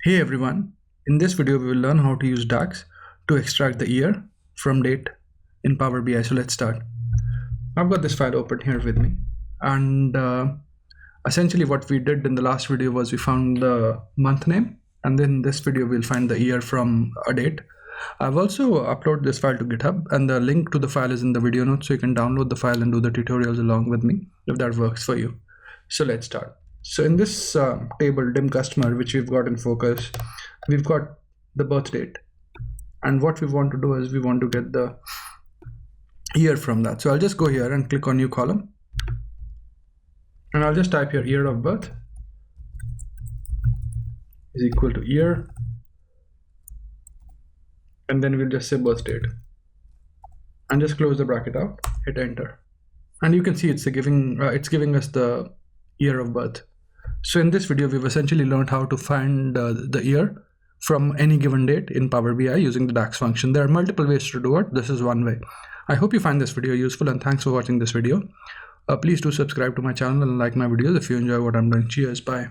Hey everyone, in this video we will learn how to use DAX to extract the year from date in Power BI. So let's start. I've got this file open here with me, and essentially what we did in the last video was we found the month name, and then in this video we'll find the year from a date. I've also uploaded this file to GitHub, and the link to the file is in the video notes, so you can download the file and do the tutorials along with me if that works for you. So let's start. So in this table dim customer, which we've got in focus, we've got the birth date, and what we want to do is we want to get the year from that. So I'll just go here and click on new column, and I'll just type here year of birth is equal to year, and then we'll just say birth date and just close the bracket out, hit enter, and you can see it's giving us the year of birth. So in this video we've essentially learned how to find the year from any given date in Power BI using the DAX function. There are multiple ways to do it. This is one way. I hope you find this video useful, and thanks for watching this video. Please do subscribe to my channel and like my videos if you enjoy what I'm doing. Cheers, bye.